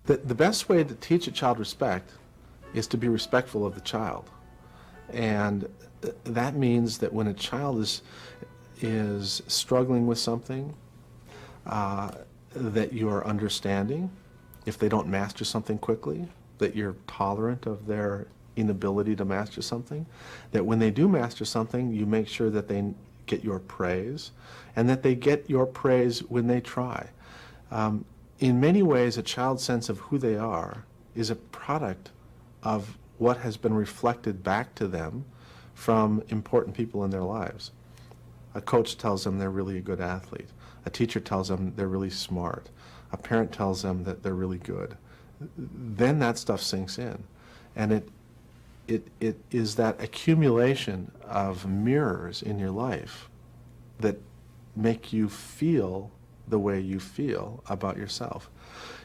The best way to teach a child respect is to be respectful of the child. And that means that when a child is struggling with something, that you are understanding. If they don't master something quickly, that you're tolerant of their inability to master something. That when they do master something, you make sure that they get your praise, and that they get your praise when they try. In many ways, a child's sense of who they are is a product of what has been reflected back to them from important people in their lives. A coach tells them they're really a good athlete. A teacher tells them they're really smart. A parent tells them that they're really good. Then that stuff sinks in. And it is that accumulation of mirrors in your life that make you feel the way you feel about yourself.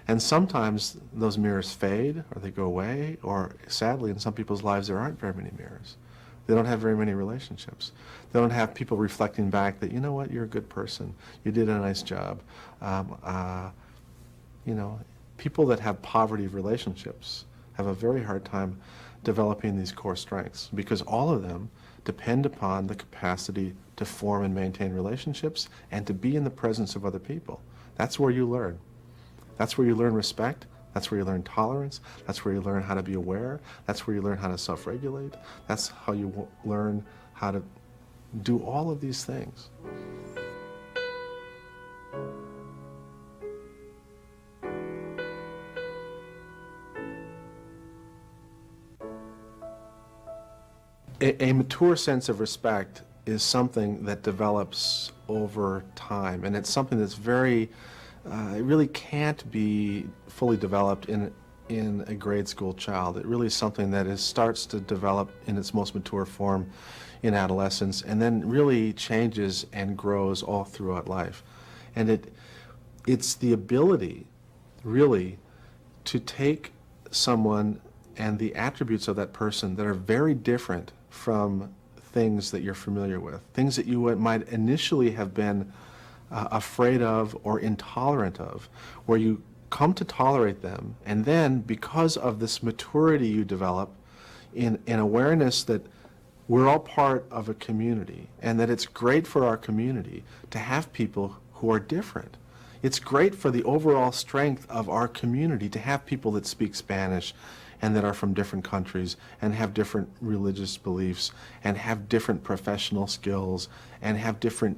And sometimes those mirrors fade, or they go away, or sadly in some people's lives there aren't very many mirrors. They don't have very many relationships. They don't have people reflecting back that, you know what, you're a good person, you did a nice job. You know, people that have poverty of relationships have a very hard time developing these core strengths, because all of them depend upon the capacity to form and maintain relationships and to be in the presence of other people. That's where you learn. That's where you learn respect. That's where you learn tolerance. That's where you learn how to be aware. That's where you learn how to self-regulate. That's how you learn how to do all of these things. A mature sense of respect is something that develops over time, and it's something that's very, it really can't be fully developed in a grade school child. It really is something that starts to develop in its most mature form in adolescence, and then really changes and grows all throughout life. And it's the ability, really, to take someone and the attributes of that person that are very different from things that you're familiar with, things that you might initially have been afraid of or intolerant of, where you come to tolerate them, and then because of this maturity you develop in awareness that we're all part of a community, and that it's great for our community to have people who are different. It's great for the overall strength of our community to have people that speak Spanish and that are from different countries and have different religious beliefs and have different professional skills and have different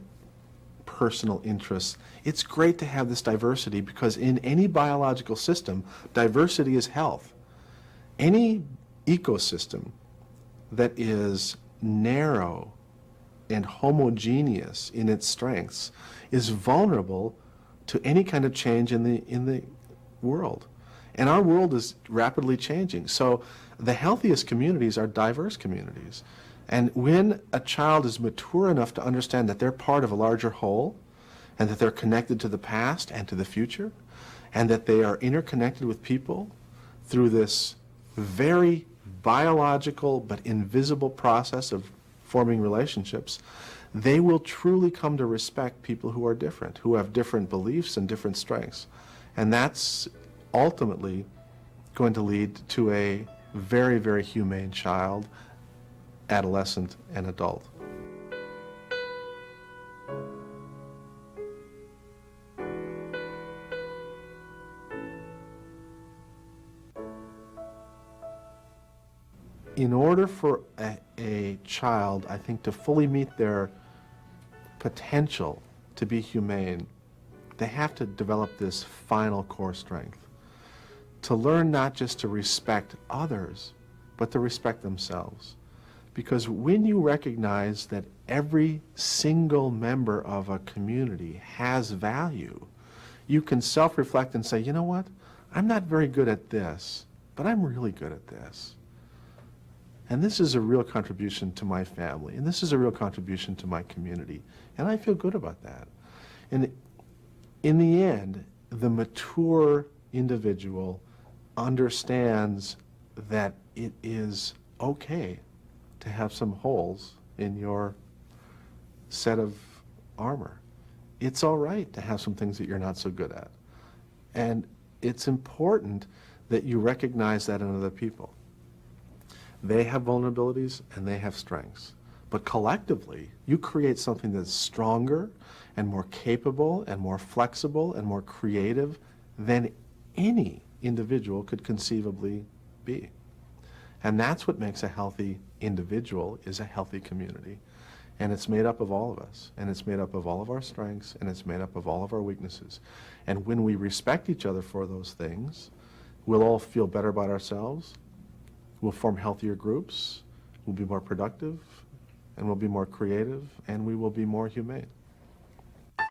personal interests. It's great to have this diversity, because in any biological system, diversity is health. Any ecosystem that is narrow and homogeneous in its strengths is vulnerable to any kind of change in the world. And our world is rapidly changing. So the healthiest communities are diverse communities. And when a child is mature enough to understand that they're part of a larger whole, and that they're connected to the past and to the future, and that they are interconnected with people through this very biological but invisible process of forming relationships, they will truly come to respect people who are different, who have different beliefs and different strengths. And that's ultimately going to lead to a very, very humane child, adolescent, and adult. In order for a child, I think, to fully meet their potential to be humane, they have to develop this final core strength. To learn not just to respect others, but to respect themselves. Because when you recognize that every single member of a community has value, you can self-reflect and say, you know what? I'm not very good at this, but I'm really good at this. And this is a real contribution to my family, and this is a real contribution to my community, and I feel good about that. And in the end, the mature individual understands that it is okay to have some holes in your set of armor. It's all right to have some things that you're not so good at. And it's important that you recognize that in other people. They have vulnerabilities and they have strengths. But collectively, you create something that's stronger and more capable and more flexible and more creative than any individual could conceivably be. And that's what makes a healthy individual is a healthy community. And it's made up of all of us. And it's made up of all of our strengths, and it's made up of all of our weaknesses. And when we respect each other for those things, we'll all feel better about ourselves, we'll form healthier groups, we'll be more productive, and we'll be more creative, and we will be more humane.